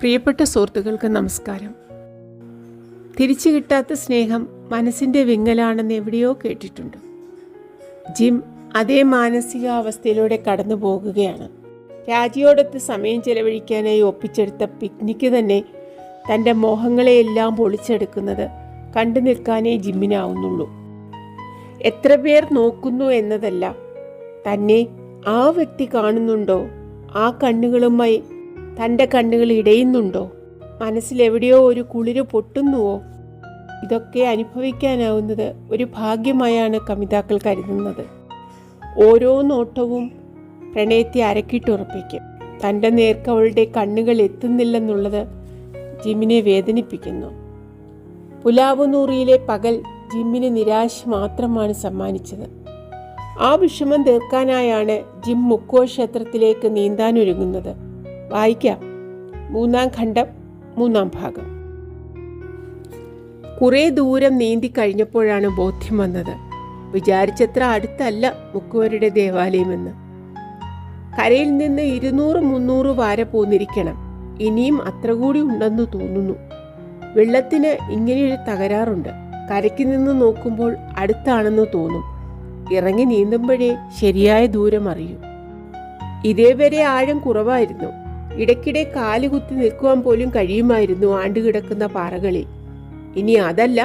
പ്രിയപ്പെട്ട സുഹൃത്തുക്കൾക്ക് നമസ്കാരം. തിരിച്ചു കിട്ടാത്ത സ്നേഹം മനസ്സിൻ്റെ വിങ്ങലാണെന്ന് എവിടെയോ കേട്ടിട്ടുണ്ട്. ജിം അതേ മാനസികാവസ്ഥയിലൂടെ കടന്നു പോകുകയാണ്. രാജിയോടൊത്ത് സമയം ചെലവഴിക്കാനായി ഒപ്പിച്ചെടുത്ത പിക്നിക്ക് തന്നെ തൻ്റെ മോഹങ്ങളെയെല്ലാം പൊളിച്ചെടുക്കുന്നത് കണ്ടു നിൽക്കാനേ ജിമ്മിനാവുന്നുള്ളൂ. എത്ര പേർ നോക്കുന്നു എന്നതല്ല, തന്നെ ആ വ്യക്തി കാണുന്നുണ്ടോ, ആ കണ്ണുകളുമായി തൻ്റെ കണ്ണുകൾ ഇടയുന്നുണ്ടോ, മനസ്സിലെവിടെയോ ഒരു കുളിര് പൊട്ടുന്നുവോ, ഇതൊക്കെ അനുഭവിക്കാനാവുന്നത് ഒരു ഭാഗ്യമായാണ് കമിതാക്കൾ കരുതുന്നത്. ഓരോ നോട്ടവും പ്രണയത്തെ അരക്കിട്ടുറപ്പിക്കും. തൻ്റെ നേർക്ക് അവളുടെ കണ്ണുകൾ എത്തുന്നില്ലെന്നുള്ളത് ജിമ്മിനെ വേദനിപ്പിക്കുന്നു. പുലാവുനൂറിയിലെ പകൽ ജിമ്മിന് നിരാശ മാത്രമാണ് സമ്മാനിച്ചത്. ആ വിഷമം തീർക്കാനായാണ് ജിം മുക്കോ ക്ഷേത്രത്തിലേക്ക് നീന്താനൊരുങ്ങുന്നത്. വായിക്കാം. 3-ാം ഖണ്ഡം 3-ാം ഭാഗം. കുറേ ദൂരം നീന്തി കഴിഞ്ഞപ്പോഴാണ് ബോധ്യം വന്നത്, വിചാരിച്ചത്ര അടുത്തല്ല മുക്കുവരുടെ ദേവാലയമെന്ന്. കരയിൽ നിന്ന് 200-300 വാര പോന്നിരിക്കണം. ഇനിയും അത്ര കൂടി ഉണ്ടെന്ന് തോന്നുന്നു. വെള്ളത്തിന് ഇങ്ങനെയൊരു തകരാറുണ്ട്. കരയ്ക്ക് നിന്ന് നോക്കുമ്പോൾ അടുത്താണെന്ന് തോന്നും. ഇറങ്ങി നീന്തുമ്പോഴേ ശരിയായ ദൂരം അറിയൂ. ഇതേവരെ ആഴം കുറവായിരുന്നു. ഇടയ്ക്കിടെ കാല് കുത്തി നിൽക്കുവാൻ പോലും കഴിയുമായിരുന്നു ആണ്ടുകിടക്കുന്ന പാറകളിൽ. ഇനി അതല്ല,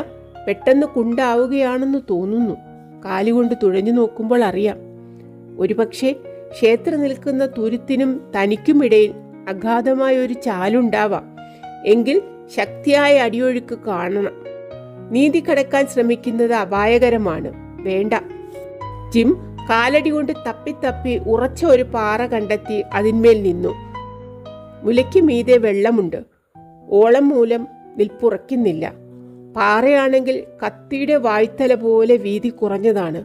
പെട്ടെന്ന് കുണ്ടാവുകയാണെന്ന് തോന്നുന്നു. കാലുകൊണ്ട് തുഴഞ്ഞു നോക്കുമ്പോൾ അറിയാം. ഒരുപക്ഷെ ക്ഷേത്രം നിൽക്കുന്ന തുരുത്തിനും തനിക്കുമിടയിൽ അഗാധമായ ഒരു ചാലുണ്ടാവാം. എങ്കിൽ ശക്തിയായ അടിയൊഴുക്ക് കാണണം. നീന്തി കടക്കാൻ ശ്രമിക്കുന്നത് അപായകരമാണ്. വേണ്ട. ജിം കാലടി കൊണ്ട് തപ്പി ഉറച്ച ഒരു പാറ കണ്ടെത്തി അതിന്മേൽ നിന്നു. മുലയ്ക്ക് മീതെ വെള്ളമുണ്ട്. ഓളം മൂലം നിൽപ്പുറയ്ക്കുന്നില്ല. പാറയാണെങ്കിൽ കത്തിയുടെ വായ്ത്തല പോലെ വീതി കുറഞ്ഞതാണ്.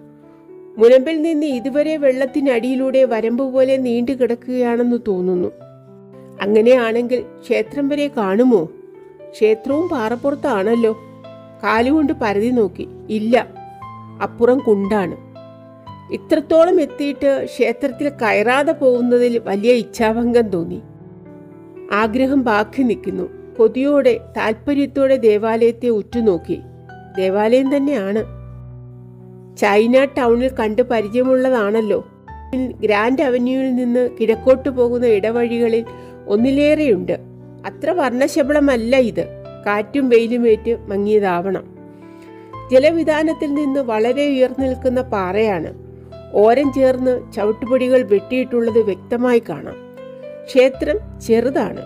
മുനമ്പിൽ നിന്ന് ഇതുവരെ വെള്ളത്തിനടിയിലൂടെ വരമ്പ് പോലെ നീണ്ടു കിടക്കുകയാണെന്ന് തോന്നുന്നു. അങ്ങനെയാണെങ്കിൽ ക്ഷേത്രം വരെ കാണുമോ? ക്ഷേത്രവും പാറപ്പുറത്താണല്ലോ. കാലുകൊണ്ട് പരതി നോക്കി. ഇല്ല, അപ്പുറം കുണ്ടാണ്. ഇത്രത്തോളം എത്തിയിട്ട് ക്ഷേത്രത്തിൽ കയറാതെ പോകുന്നതിൽ വലിയ ഇച്ഛാഭംഗം തോന്നി. ആഗ്രഹം ബാക്കി നിൽക്കുന്നു. കൊതിയോടെ താല്പര്യത്തോടെ ദേവാലയത്തെ ഉറ്റുനോക്കി. ദേവാലയം തന്നെയാണ്. ചൈന ടൗണിൽ കണ്ട് പരിചയമുള്ളതാണല്ലോ. ഗ്രാൻഡ് അവന്യൂവിൽ നിന്ന് കിഴക്കോട്ട് പോകുന്ന ഇടവഴികളിൽ ഒന്നിലേറെയുണ്ട്. അത്ര വർണ്ണശബളമല്ല ഇത്. കാറ്റും വെയിലുമേറ്റ് മങ്ങിയതാവണം. ജലവിധാനത്തിൽ നിന്ന് വളരെ ഉയർന്നു നിൽക്കുന്ന പാറയാണ്. ഓരം ചേർന്ന് ചവിട്ടുപടികൾ വെട്ടിയിട്ടുള്ളത് വ്യക്തമായി കാണാം. ക്ഷേത്രം ചെറുതാണ്.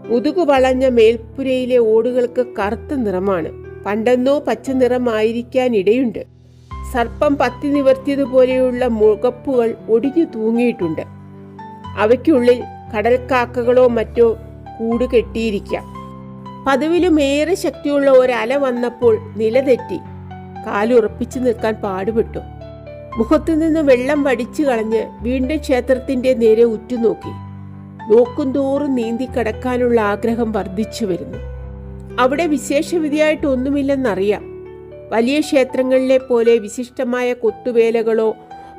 മുതുകു വളഞ്ഞ മേൽപ്പുരയിലെ ഓടുകൾക്ക് കറുത്ത നിറമാണ്. പണ്ടെന്നോ പച്ച നിറമായിരിക്കാനിടയുണ്ട്. സർപ്പം പത്തി നിവർത്തിയതുപോലെയുള്ള മുഖപ്പുകൾ ഒടിഞ്ഞു തൂങ്ങിയിട്ടുണ്ട്. അവയ്ക്കുള്ളിൽ കടൽക്കാക്കകളോ മറ്റോ കൂട് കെട്ടിയിരിക്കാം. പതിവിലുമേറെ ശക്തിയുള്ള ഒരല വന്നപ്പോൾ നിലതെറ്റി കാലുറപ്പിച്ചു നിൽക്കാൻ പാടുപെട്ടു. മുഖത്തു നിന്ന് വെള്ളം വടിച്ചു കളഞ്ഞ് വീണ്ടും ക്ഷേത്രത്തിന്റെ നേരെ ഉറ്റുനോക്കി. നോക്കുന്തോറും നീന്തി കടക്കാനുള്ള ആഗ്രഹം വർദ്ധിച്ചു വരുന്നു. അവിടെ വിശേഷവിധിയായിട്ടൊന്നുമില്ലെന്നറിയാം. വലിയ ക്ഷേത്രങ്ങളിലെ പോലെ വിശിഷ്ടമായ കൊത്തുവേലകളോ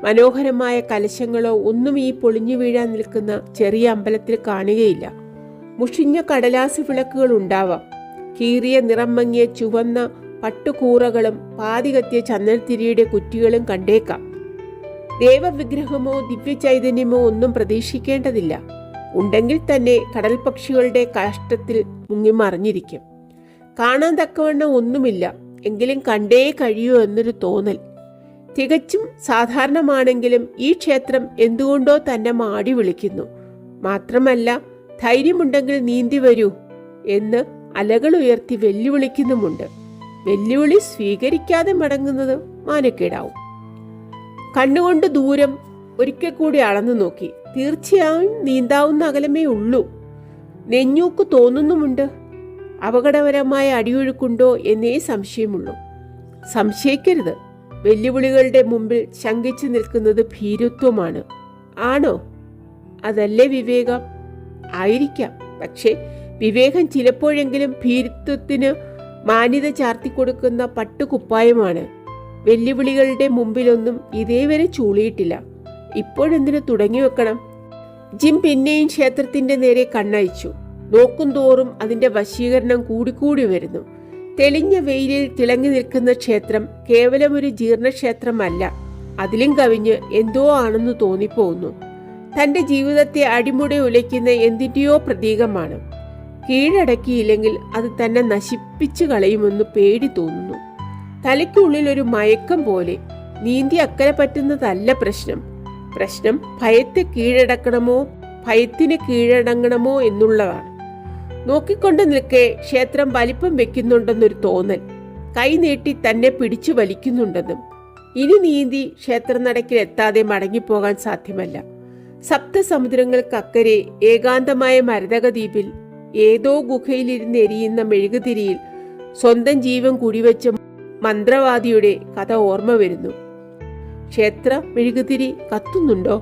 മനോഹരമായ കലശങ്ങളോ ഒന്നും ഈ പൊളിഞ്ഞു വീഴാൻ നിൽക്കുന്ന ചെറിയ അമ്പലത്തിൽ കാണുകയില്ല. മുഷിഞ്ഞ കടലാസ് വിളക്കുകൾ ഉണ്ടാവാം. കീറിയ നിറം മങ്ങിയ ചുവന്ന പട്ടുകൂറകളും പാതി കത്തിയ ചന്ദനത്തിരിയുടെ കുറ്റികളും കണ്ടേക്കാം. ദേവവിഗ്രഹമോ ദിവ്യ ചൈതന്യമോ ഒന്നും പ്രതീക്ഷിക്കേണ്ടതില്ല. ഉണ്ടെങ്കിൽ തന്നെ കടൽ പക്ഷികളുടെ കാഷ്ടത്തിൽ മുങ്ങിമറിഞ്ഞിരിക്കും. കാണാൻ തക്കവണ്ണം ഒന്നുമില്ല. എങ്കിലും കണ്ടേ കഴിയൂ എന്നൊരു തോന്നൽ. തികച്ചും സാധാരണമാണെങ്കിലും ഈ ക്ഷേത്രം എന്തുകൊണ്ടോ തന്നെ മാടി വിളിക്കുന്നു. മാത്രമല്ല, ധൈര്യമുണ്ടെങ്കിൽ നീന്തി വരൂ എന്ന് അലകൾ ഉയർത്തി വെല്ലുവിളിക്കുന്നുമുണ്ട്. വെല്ലുവിളി സ്വീകരിക്കാതെ മടങ്ങുന്നത് മാനക്കേടാവും. കണ്ണുകൊണ്ട് ദൂരം ഒരിക്കൽ കൂടി അളന്നു നോക്കി. തീർച്ചയായും നീന്താവുന്ന അകലമേ ഉള്ളൂ. നെഞ്ഞൂക്ക് തോന്നുന്നുമുണ്ട്. അപകടകരമായ അടിയൊഴുക്കുണ്ടോ എന്നേ സംശയമുള്ളൂ. സംശയിക്കരുത്. വെല്ലുവിളികളുടെ മുമ്പിൽ ശങ്കിച്ചു നിൽക്കുന്നത് ഭീരുത്വമാണ്. ആണോ? അതല്ലേ വിവേകം? ആയിരിക്കാം. പക്ഷേ വിവേകം ചിലപ്പോഴെങ്കിലും ഭീരുത്വത്തിന് മാന്യത ചാർത്തിക്കൊടുക്കുന്ന പട്ടുകുപ്പായമാണ്. വെല്ലുവിളികളുടെ മുമ്പിലൊന്നും ഇതേവരെ ചൂളിയിട്ടില്ല. ഇപ്പോഴെന്തിനു തുടങ്ങി വെക്കണം? ജിം പിന്നെയും ക്ഷേത്രത്തിന്റെ നേരെ കണ്ണയച്ചു. നോക്കുംതോറും അതിന്റെ വശീകരണം കൂടിക്കൂടി വരുന്നു. തെളിഞ്ഞ വെയിലിൽ തിളങ്ങി നിൽക്കുന്ന ക്ഷേത്രം കേവലം ഒരു ജീർണക്ഷേത്രമല്ല, അതിലും കവിഞ്ഞ് എന്തോ ആണെന്ന് തോന്നിപ്പോകുന്നു. തന്റെ ജീവിതത്തെ അടിമുടി ഉലയ്ക്കുന്ന എന്തിൻ്റെയോ പ്രതീകമാണ്. കീഴടക്കിയില്ലെങ്കിൽ അത് തന്നെ നശിപ്പിച്ചു കളയുമെന്ന് പേടി തോന്നുന്നു. തലയ്ക്കുള്ളിൽ ഒരു മയക്കം പോലെ. നീന്തി അക്കരെ പറ്റുന്നതല്ല പ്രശ്നം. പ്രശ്നം ഭയത്തെ കീഴടക്കണമോ ഭയത്തിന് കീഴടങ്ങണമോ എന്നുള്ളതാണ്. നോക്കിക്കൊണ്ട് നിൽക്കെ ക്ഷേത്രം വലിപ്പം വെക്കുന്നുണ്ടെന്നൊരു തോന്നൽ, കൈ നീട്ടി തന്നെ പിടിച്ചു വലിക്കുന്നുണ്ടെന്നും. ഇനി നീന്തി ക്ഷേത്രനടക്കിൽ എത്താതെ മടങ്ങിപ്പോകാൻ സാധ്യമല്ല. സപ്തസമുദ്രങ്ങൾക്കക്കരെ ഏകാന്തമായ മരതക ദ്വീപിൽ ഏതോ ഗുഹയിലിരുന്ന് എരിയുന്ന മെഴുകുതിരിയിൽ സ്വന്തം ജീവൻ കുടിവെച്ച മന്ത്രവാദിയുടെ കഥ ഓർമ്മ വരുന്നു. ക്ഷേത്ര മെഴുകുതിരി കത്തുന്നുണ്ടോ?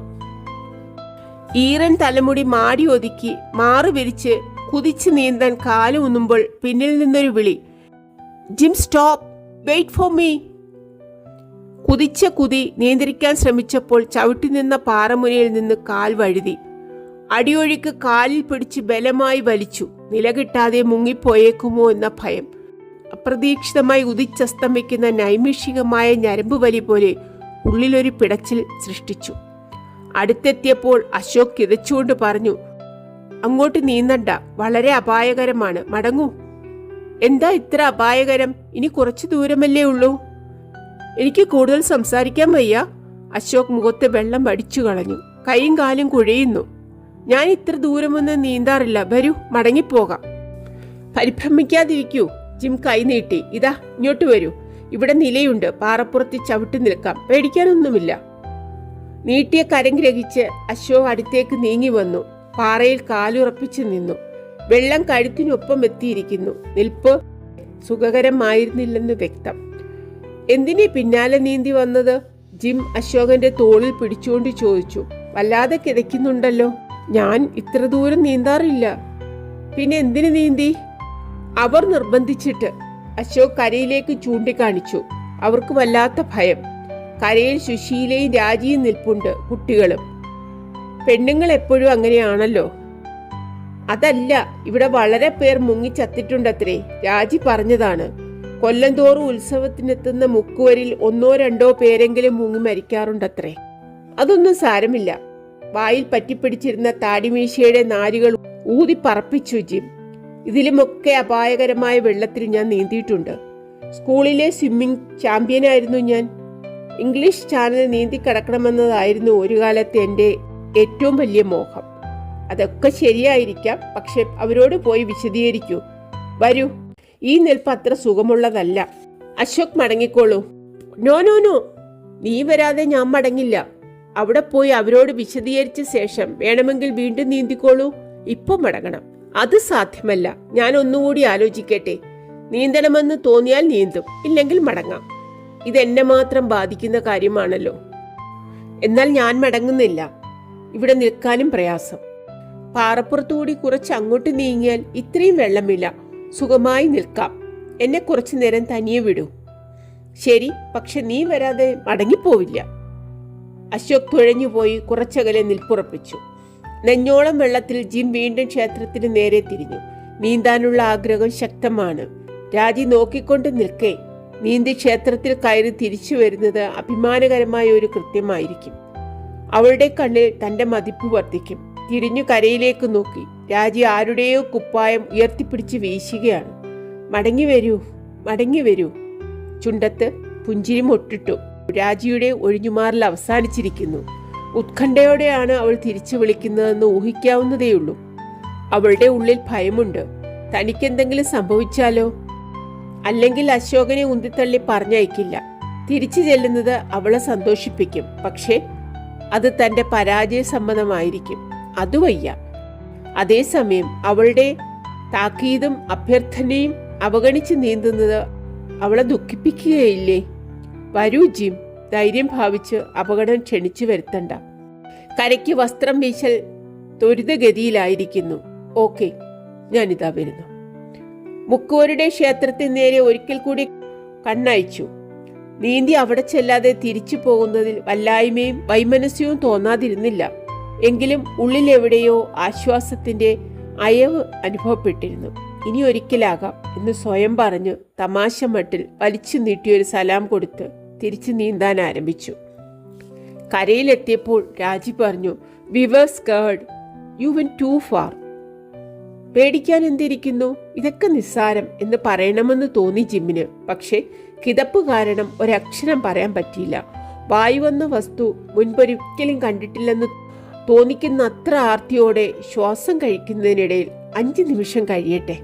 ഈറൻ തലമുടി മാടി ഒതുക്കി മാറു വിരിച്ച് കുതിച്ച് നീന്താൻ കാലൂന്നുമ്പോൾ പിന്നിൽ നിന്നൊരു വിളി, Jim stop, wait for me. കുതിച്ച കുതി നിയന്ത്രിക്കാൻ ശ്രമിച്ചപ്പോൾ ചവിട്ടി നിന്ന പാറമുനയിൽ നിന്ന് കാൽ വഴുതി. അടിയൊഴുക്ക് കാലിൽ പിടിച്ച് ബലമായി വലിച്ചു. നിലകിട്ടാതെ മുങ്ങിപ്പോയേക്കുമോ എന്ന ഭയം. അപ്രതീക്ഷിതമായി ഉദിച്ചസ്തമിക്കുന്ന നൈമിഷികമായ ഞരമ്പ് വലി പോലെ ഉള്ളിലൊരു പിടച്ചിൽ സൃഷ്ടിച്ചു. അടുത്തെത്തിയപ്പോൾ അശോക് കിതച്ചുകൊണ്ട് പറഞ്ഞു, അങ്ങോട്ട് നീന്തണ്ട, വളരെ അപായകരമാണ്, മടങ്ങൂ. എന്താ ഇത്ര അപായകരം? ഇനി കുറച്ചു ദൂരമല്ലേ ഉള്ളൂ. എനിക്ക് കൂടുതൽ സംസാരിക്കാൻ വയ്യ. അശോക് മുഖത്ത് വെള്ളം വടിച്ചു കളഞ്ഞു. കൈയും കാലും കുഴയുന്നു. ഞാൻ ഇത്ര ദൂരമൊന്നും നീന്താറില്ല, വരൂ, മടങ്ങിപ്പോകാം. പരിഭ്രമിക്കാതിരിക്കൂ. ജിം കൈ നീട്ടി. ഇതാ ഇങ്ങോട്ട് വരൂ, ഇവിടെ നിലയുണ്ട്, പാറപ്പുറത്ത് ചവിട്ടി നിൽക്കാം, പേടിക്കാനൊന്നുമില്ല. നീട്ടിയ കരം ഗ്രഹിച്ച് അശോക് അടുത്തേക്ക് നീങ്ങി വന്നു. പാറയിൽ കാലുറപ്പിച്ചു നിന്നു. വെള്ളം കഴുത്തിനൊപ്പം എത്തിയിരിക്കുന്നു. നിൽപ്പ് സുഖകരമായിരുന്നില്ലെന്ന് വ്യക്തം. എന്തിനെ പിന്നാലെ നീന്തി വന്നത്? ജിം അശോകന്റെ തോളിൽ പിടിച്ചുകൊണ്ട് ചോദിച്ചു. വല്ലാതെ കിതയ്ക്കുന്നുണ്ടല്ലോ. ഞാൻ ഇത്ര ദൂരം നീന്താറില്ല. പിന്നെ എന്തിനു നീന്തി? അവർ നിർബന്ധിച്ചിട്ട്. അശോക് കരയിലേക്ക് ചൂണ്ടിക്കാണിച്ചു. അവർക്ക് വല്ലാത്ത ഭയം. കരയിൽ സുശീലയും രാജിയും നിൽപ്പുണ്ട്, കുട്ടികളും. പെണ്ണുങ്ങൾ എപ്പോഴും അങ്ങനെയാണല്ലോ. അതല്ല, ഇവിടെ വളരെ പേർ മുങ്ങിച്ചത്തിട്ടുണ്ടത്രേ. രാജി പറഞ്ഞതാണ്. കൊല്ലം തോറും ഉത്സവത്തിനെത്തുന്ന മുക്കുവരിൽ 1-2 പേരെങ്കിലും മുങ്ങി മരിക്കാറുണ്ടത്രേ. അതൊന്നും സാരമില്ല. വായിൽ പറ്റിപ്പിടിച്ചിരുന്ന താടിമീശയുടെ നാരുകൾ ഊതി പറപ്പിച്ചു ജിം. ഇതിലുമൊക്കെ അപായകരമായ വെള്ളത്തിൽ ഞാൻ നീന്തിയിട്ടുണ്ട്. സ്കൂളിലെ സ്വിമ്മിംഗ് ചാമ്പ്യനായിരുന്നു ഞാൻ. ഇംഗ്ലീഷ് ചാനൽ നീന്തി കടക്കണമെന്നതായിരുന്നു ഒരു കാലത്ത് എൻ്റെ ഏറ്റവും വലിയ മോഹം. അതൊക്കെ ശരിയായിരിക്കാം, പക്ഷെ അവരോട് പോയി വിശദീകരിക്കൂ. വരൂ, ഈ നിൽപ്പ് അത്ര സുഖമുള്ളതല്ല. അശോക് മടങ്ങിക്കോളൂ. നോ നോ നോ, നീ വരാതെ ഞാൻ മടങ്ങില്ല. അവിടെ പോയി അവരോട് വിശദീകരിച്ച ശേഷം വേണമെങ്കിൽ വീണ്ടും നീന്തിക്കോളൂ. ഇപ്പം മടങ്ങണം. അത് സാധ്യമല്ല. ഞാൻ ഒന്നുകൂടി ആലോചിക്കട്ടെ. നീന്തണമെന്ന് തോന്നിയാൽ നീന്തും, ഇല്ലെങ്കിൽ മടങ്ങാം. ഇതെന്നെ മാത്രം ബാധിക്കുന്ന കാര്യമാണല്ലോ. എന്നാൽ ഞാൻ മടങ്ങുന്നില്ല. ഇവിടെ നിൽക്കാനും പ്രയാസം. പാറപ്പുറത്തുകൂടി കുറച്ച് അങ്ങോട്ട് നീങ്ങിയാൽ ഇത്രയും വെള്ളമില്ല. സുഖമായി നിൽക്കാം. എന്നെ കുറച്ചു നേരം തനിയെ വിടൂ. ശരി, പക്ഷെ നീ വരാതെ മടങ്ങിപ്പോവില്ല. അശോക് തുഴഞ്ഞുപോയി കുറച്ചകലെ നിൽപ്പുറപ്പിച്ചു. നെഞ്ഞോളം വെള്ളത്തിൽ ജിം വീണ്ടും ക്ഷേത്രത്തിന് നേരെ തിരിഞ്ഞു. നീന്താനുള്ള ആഗ്രഹം ശക്തമാണ്. രാജി നോക്കിക്കൊണ്ട് നിൽക്കേ. നീന്തി ക്ഷേത്രത്തിൽ കയറി തിരിച്ചു വരുന്നത് അഭിമാനകരമായ ഒരു കൃത്യമായിരിക്കും. അവളുടെ കണ്ണിൽ തന്റെ മതിപ്പ് വർദ്ധിക്കും. തിരിഞ്ഞു കരയിലേക്ക് നോക്കി. രാജി ആരുടെയോ കുപ്പായം ഉയർത്തിപ്പിടിച്ച് വീശുകയാണ്. മടങ്ങി വരൂ, മടങ്ങി വരൂ. ചുണ്ടത്ത് പുഞ്ചിരി മൊട്ടിട്ടു. രാജിയുടെ ഒഴിഞ്ഞുമാറൽ അവസാനിച്ചിരിക്കുന്നു. ഉത്കണ്ഠയോടെയാണ് അവൾ തിരിച്ചു വിളിക്കുന്നതെന്ന് ഊഹിക്കാവുന്നതേയുള്ളൂ. അവളുടെ ഉള്ളിൽ ഭയമുണ്ട്. തനിക്കെന്തെങ്കിലും സംഭവിച്ചാലോ? അല്ലെങ്കിൽ അശോകനെ ഉന്തിത്തള്ളി പറഞ്ഞയക്കില്ല. തിരിച്ചു ചെല്ലുന്നത് അവളെ സന്തോഷിപ്പിക്കും. പക്ഷേ അത് തന്റെ പരാജയ സമ്മതമായിരിക്കും. അത് വയ്യ. അതേസമയം അവളുടെ താക്കീതും അഭ്യർത്ഥനയും അവഗണിച്ച് നീന്തുന്നത് അവളെ ദുഃഖിപ്പിക്കുകയില്ലേ? വരൂ ജിം, ധൈര്യം ഭാവിച്ച് അപകടം ക്ഷണിച്ചു വരുത്തണ്ട. കരയ്ക്ക് വസ്ത്രം വീശൽ ത്വരിതഗതിയിലായിരിക്കുന്നു. ഓക്കെ, ഞാനിതാ വരുന്നു. മുക്കുവരുടെ ക്ഷേത്രത്തിന് നേരെ ഒരിക്കൽ കൂടി കണ്ണയച്ചു. നീന്തി അവിടെ ചെല്ലാതെ തിരിച്ചു പോകുന്നതിൽ വല്ലായ്മയും വൈമനസ്യവും തോന്നാതിരുന്നില്ല. എങ്കിലും ഉള്ളിലെവിടെയോ ആശ്വാസത്തിന്റെ അയവ് അനുഭവപ്പെട്ടിരുന്നു. ഇനി ഒരിക്കലാകാം എന്ന് സ്വയം പറഞ്ഞ് തമാശ മട്ടിൽ വലിച്ചു നീട്ടിയൊരു സലാം കൊടുത്ത് തിരിച്ചു നീന്താൻ ആരംഭിച്ചു. കരയിലെത്തിയപ്പോൾ രാജി പറഞ്ഞു, "we were scared. You went too far." പേടിക്കാൻ എന്തിരിക്കുന്നു, ഇതൊക്കെ നിസ്സാരം എന്ന് പറയണമെന്ന് തോന്നി ജിമ്മിന്. പക്ഷേ കിതപ്പ് കാരണം ഒരക്ഷരം പറയാൻ പറ്റിയില്ല. വായു വന്ന വസ്തു മുൻപൊരിക്കലും കണ്ടിട്ടില്ലെന്ന് തോന്നിക്കുന്ന അത്ര ആർത്തിയോടെ ശ്വാസം കഴിക്കുന്നതിനിടയിൽ 5 നിമിഷം കഴിയട്ടെ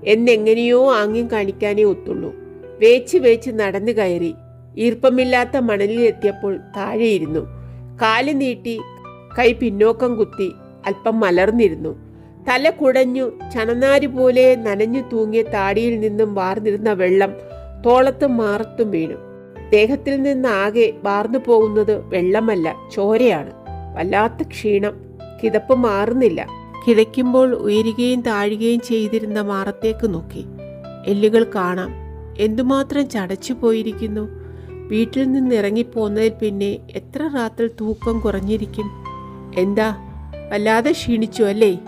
എന്നെങ്ങനെയോ ആംഗ്യം കാണിക്കാനേ ഒത്തുള്ളൂ. വേച്ച് നടന്നു കയറി ഈർപ്പമില്ലാത്ത മണലിലെത്തിയപ്പോൾ താഴെയിരുന്നു. കാല് നീട്ടി കൈ പിന്നോക്കം കുത്തി അല്പം മലർന്നിരുന്നു. തല കുടഞ്ഞു ചണനാര് പോലെ നനഞ്ഞു തൂങ്ങിയ താടിയിൽ നിന്നും വാർന്നിരുന്ന വെള്ളം തോളത്തും മാറത്തും വീണു. ദേഹത്തിൽ നിന്നാകെ വാർന്നു പോകുന്നത് വെള്ളമല്ല, ചോരയാണ്. വല്ലാത്ത ക്ഷീണം. കിതപ്പ് മാറുന്നില്ല. കിതയ്ക്കുമ്പോൾ ഉയരുകയും താഴുകയും ചെയ്തിരുന്ന മാറത്തേക്ക് നോക്കി. എല്ലുകൾ കാണാം. എന്തുമാത്രം ചടച്ചു പോയിരിക്കുന്നു. വീട്ടിൽ നിന്ന് ഇറങ്ങിപ്പോന്നതിൽ പിന്നെ എത്ര രാത്രി തൂക്കം കുറഞ്ഞിരിക്കും. എന്താ, വല്ലാതെ ക്ഷീണിച്ചു അല്ലേ?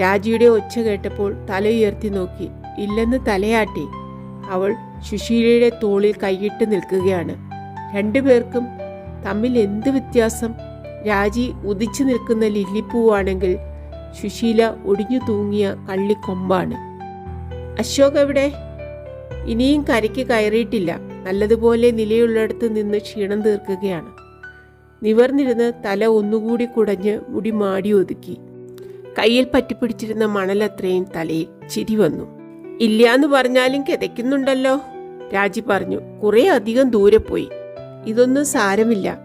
രാജിയുടെ ഒച്ച കേട്ടപ്പോൾ തല ഉയർത്തി നോക്കി. ഇല്ലെന്ന് തലയാട്ടി. അവൾ സുശീലയുടെ തോളിൽ കൈയിട്ട് നിൽക്കുകയാണ്. രണ്ടുപേർക്കും തമ്മിൽ എന്ത് വ്യത്യാസം? രാജി ഉദിച്ചു നിൽക്കുന്ന ലില്ലിപ്പൂവാണെങ്കിൽ സുശീല ഒടിഞ്ഞു തൂങ്ങിയ കള്ളിക്കൊമ്പാണ്. അശോക് എവിടെ? ഇനിയും കരയ്ക്ക് കയറിയിട്ടില്ല. നല്ലതുപോലെ നിലയുള്ളിടത്ത് നിന്ന് ക്ഷീണം തീർക്കുകയാണ്. നിവർന്നിരുന്ന് തല ഒന്നുകൂടി കുടഞ്ഞ് മുടി മാടി ഒതുക്കി. കയ്യിൽ പറ്റിപ്പിടിച്ചിരുന്ന മണലത്രയും തലയിൽ ചിരി വന്നു. ഇല്ലാന്ന് പറഞ്ഞാലും കിതയ്ക്കുന്നുണ്ടല്ലോ, രാജി പറഞ്ഞു. കുറെ അധികം ദൂരെ പോയി. ഇതൊന്നും സാരമില്ല.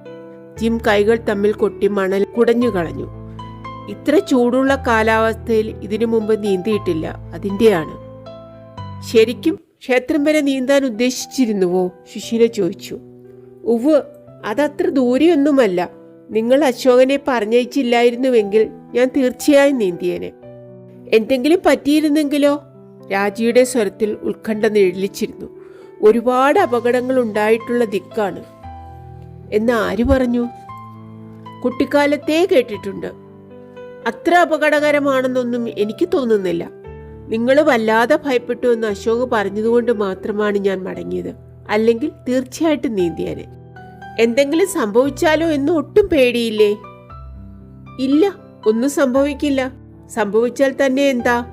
ജിം കൈകൾ തമ്മിൽ കൊട്ടി മണൽ കുടഞ്ഞു കളഞ്ഞു. ഇത്ര ചൂടുള്ള കാലാവസ്ഥയിൽ ഇതിനു മുമ്പ് നീന്തിയിട്ടില്ല, അതിൻ്റെയാണ്. ശരിക്കും ക്ഷേത്രം വരെ നീന്താൻ ഉദ്ദേശിച്ചിരുന്നുവോ? സുശീല ചോദിച്ചു. ഉവ്വ്, അതത്ര ദൂരെയൊന്നുമല്ല. നിങ്ങൾ അശോകനെ പറഞ്ഞയച്ചില്ലായിരുന്നുവെങ്കിൽ ഞാൻ തീർച്ചയായും നീന്തിയേനെ. എന്തെങ്കിലും പറ്റിയിരുന്നെങ്കിലോ? രാജിയുടെ സ്വരത്തിൽ ഉത്കണ്ഠ നിഴലിച്ചിരുന്നു. ഒരുപാട് അപകടങ്ങൾ ഉണ്ടായിട്ടുള്ള ദിക്കാണ് എന്ന് ആര് പറഞ്ഞു? കുട്ടിക്കാലത്തേ കേട്ടിട്ടുണ്ട്. അത്ര അപകടകരമാണെന്നൊന്നും എനിക്ക് തോന്നുന്നില്ല. നിങ്ങൾ വല്ലാതെ ഭയപ്പെട്ടു എന്ന് അശോക് പറഞ്ഞതുകൊണ്ട് മാത്രമാണ് ഞാൻ മടങ്ങിയത്. അല്ലെങ്കിൽ തീർച്ചയായിട്ടും നീന്തിയാനെ. എന്തെങ്കിലും സംഭവിച്ചാലോ എന്ന് ഒട്ടും പേടിയില്ലേ? ഇല്ല, ഒന്നും സംഭവിക്കില്ല. സംഭവിച്ചാൽ തന്നെ എന്താ?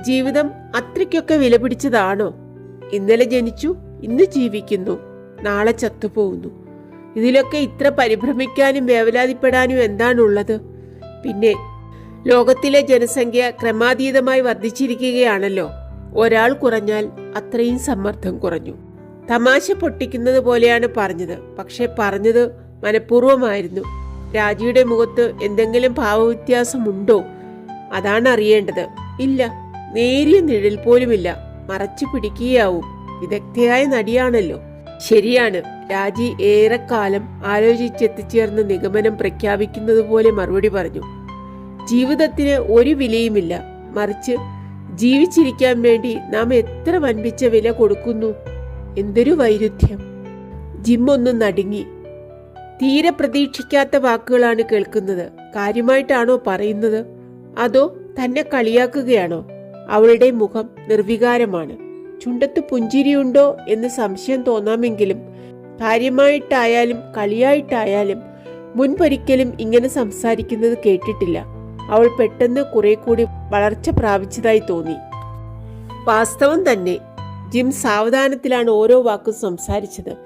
ജീവിതം അത്രയ്ക്കൊക്കെ വിലപിടിച്ചതാണോ? ഇന്നലെ ജനിച്ചു, ഇന്ന് ജീവിക്കുന്നു, നാളെ ചത്തുപോകുന്നു. ഇതിലൊക്കെ ഇത്ര പരിഭ്രമിക്കാനും വേവലാതിപ്പെടാനും എന്താണുള്ളത്? പിന്നെ ലോകത്തിലെ ജനസംഖ്യ ക്രമാതീതമായി വർദ്ധിച്ചിരിക്കുകയാണല്ലോ. ഒരാൾ കുറഞ്ഞാൽ അത്രയും സമ്മർദ്ദം കുറഞ്ഞു. തമാശ പൊട്ടിക്കുന്നത് പോലെയാണ് പറഞ്ഞത്. പക്ഷെ പറഞ്ഞത് മനഃപൂർവ്വമായിരുന്നു. രാജിയുടെ മുഖത്ത് എന്തെങ്കിലും ഭാവവ്യത്യാസമുണ്ടോ? അതാണ് അറിയേണ്ടത്. ഇല്ല, നേരിയ നിഴൽ പോലുമില്ല. മറച്ചു പിടിക്കുകയാവും. വിദഗ്ധയായ നടിയാണല്ലോ. ശരിയാണ്. രാജി ഏറെക്കാലം ആലോചിച്ചെത്തിച്ചേർന്ന നിഗമനം പ്രഖ്യാപിക്കുന്നത് പോലെ മറുപടി പറഞ്ഞു. ജീവിതത്തിന് ഒരു വിലയുമില്ല. മറിച്ച് ജീവിച്ചിരിക്കാൻ വേണ്ടി നാം എത്ര വൻപിച്ച വില കൊടുക്കുന്നു. എന്തൊരു വൈരുദ്ധ്യം. ജിം ഒന്ന് നടുങ്ങി. തീരെ പ്രതീക്ഷിക്കാത്ത വാക്കുകളാണ് കേൾക്കുന്നത്. കാര്യമായിട്ടാണോ പറയുന്നത്? അതോ തന്നെ കളിയാക്കുകയാണോ? അവളുടെ മുഖം നിർവികാരമാണ്. ചുണ്ടത്ത് പുഞ്ചിരിയുണ്ടോ എന്ന് സംശയം തോന്നാമെങ്കിലും കാര്യമായിട്ടായാലും കളിയായിട്ടായാലും മുൻപൊരിക്കലും ഇങ്ങനെ സംസാരിക്കുന്നത് കേട്ടിട്ടില്ല. അവൾ പെട്ടെന്ന് കുറെ കൂടി വളർച്ച പ്രാപിച്ചതായി തോന്നി. വാസ്തവം തന്നെ. ജിം സാവധാനത്തിലാണ് ഓരോ വാക്കും സംസാരിച്ചത്.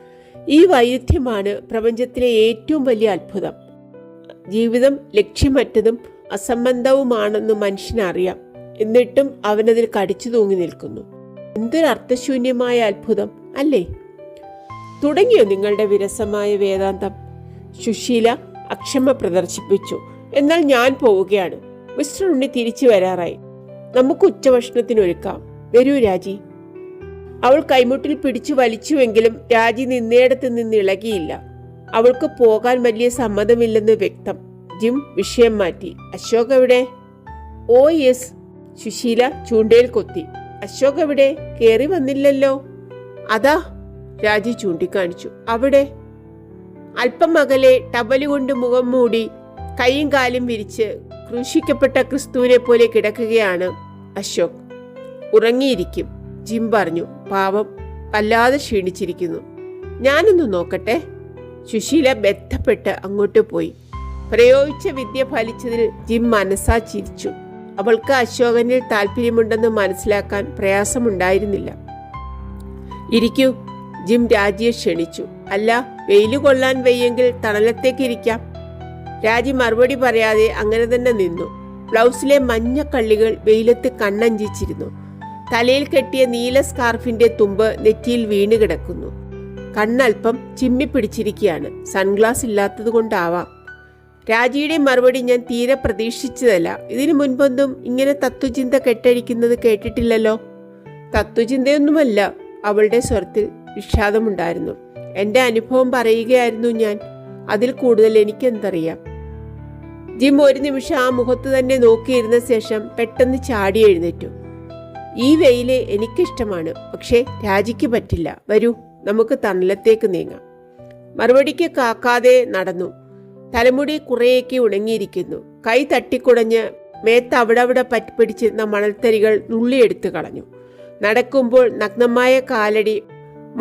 ഈ വൈരുദ്ധ്യമാണ് പ്രപഞ്ചത്തിലെ ഏറ്റവും വലിയ അത്ഭുതം. ജീവിതം ലക്ഷ്യമറ്റതും അസംബന്ധവുമാണെന്ന് മനുഷ്യനറിയാം. എന്നിട്ടും അവനതിൽ കടിച്ചു തൂങ്ങി നിൽക്കുന്നു. എന്തൊരു അർത്ഥശൂന്യമായ അത്ഭുതം അല്ലേ? തുടങ്ങിയോ നിങ്ങളുടെ വിരസമായ വേദാന്തം? സുശീല അക്ഷമ പ്രദർശിപ്പിച്ചു. എന്നാൽ ഞാൻ പോവുകയാണ്. മിസ്റ്റർ ഉണ്ണി തിരിച്ചു വരാറായി. നമുക്ക് ഉച്ചഭക്ഷണത്തിനൊരുക്കാം. വരൂ രാജി. അവൾ കൈമുട്ടിൽ പിടിച്ചു വലിച്ചുവെങ്കിലും രാജി നിന്നേടത്ത് നിന്ന് ഇളകിയില്ല. അവൾക്ക് പോകാൻ വലിയ സമ്മതമില്ലെന്ന് വ്യക്തം. ജിം വിഷയം മാറ്റി. അശോക് എവിടെ? ഓ യെസ്. സുശീല ചൂണ്ടയിൽ കൊത്തി. അശോക് എവിടെ? കേറി വന്നില്ലല്ലോ. അതാ, രാജി ചൂണ്ടിക്കാണിച്ചു. അവിടെ. അല്പം അകലെ ടവലുകൊണ്ട് മുഖം മൂടി കൈയും കാലും വിരിച്ച് ക്രൂശിക്കപ്പെട്ട ക്രിസ്തുവിനെ പോലെ കിടക്കുകയാണ് അശോക്. ഉറങ്ങിയിരിക്കും, ജിം പറഞ്ഞു. പാവം, വല്ലാതെ ക്ഷീണിച്ചിരിക്കുന്നു. ഞാനൊന്ന് നോക്കട്ടെ. സുശീല ബന്ധപ്പെട്ട് അങ്ങോട്ട് പോയി. പ്രയോഗിച്ച വിദ്യ ഫലിച്ചതിൽ ജിം മനസ്സാ ചിരിച്ചു. അവൾക്ക് അശോകനിൽ താല്പര്യമുണ്ടെന്ന് മനസ്സിലാക്കാൻ പ്രയാസമുണ്ടായിരുന്നില്ല. ഇരിക്കൂ, ജിം രാജിയെ ക്ഷണിച്ചു. അല്ല, വെയില് കൊള്ളാൻ വയ്യെങ്കിൽ തണലത്തേക്ക് ഇരിക്കാം. രാജി മറുപടി പറയാതെ അങ്ങനെ തന്നെ നിന്നു. ബ്ലൗസിലെ മഞ്ഞക്കള്ളികൾ വെയിലത്ത് കണ്ണഞ്ചിച്ചിരുന്നു. തലയിൽ കെട്ടിയ നീല സ്കാർഫിന്റെ തുമ്പ് നെറ്റിയിൽ വീണ് കിടക്കുന്നു. കണ്ണൽപ്പം ചിമ്മി പിടിച്ചിരിക്കുകയാണ്. സൺഗ്ലാസ് ഇല്ലാത്തത് കൊണ്ടാവാം. രാജിയുടെ മറുപടി ഞാൻ തീരെ പ്രതീക്ഷിച്ചതല്ല. ഇതിനു മുൻപൊന്നും ഇങ്ങനെ തത്വചിന്ത കെട്ടഴിക്കുന്നത് കേട്ടിട്ടില്ലല്ലോ. തത്വചിന്തയൊന്നുമല്ല. അവളുടെ സ്വരത്തിൽ വിഷാദമുണ്ടായിരുന്നു. എൻ്റെ അനുഭവം പറയുകയായിരുന്നു ഞാൻ. അതിൽ കൂടുതൽ എനിക്കെന്തറിയാം. ജിം ഒരു നിമിഷം ആ മുഖത്ത് തന്നെ നോക്കിയിരുന്ന ശേഷം പെട്ടെന്ന് ചാടി എഴുന്നേറ്റു. ഈ വെയില് എനിക്കിഷ്ടമാണ്, പക്ഷേ രാജിക്ക് പറ്റില്ല. വരൂ, നമുക്ക് തണലത്തേക്ക് നീങ്ങാം. മറുപടിക്ക് കാക്കാതെ നടന്നു. തലമുടി കുറേയൊക്കെ ഉണങ്ങിയിരിക്കുന്നു. കൈ തട്ടിക്കുടഞ്ഞ് മേത്ത് അവിടെ പറ്റിപ്പിടിച്ചിരുന്ന മണൽത്തരികൾ നുള്ളിയെടുത്ത് കളഞ്ഞു. നടക്കുമ്പോൾ നഗ്നമായ കാലടി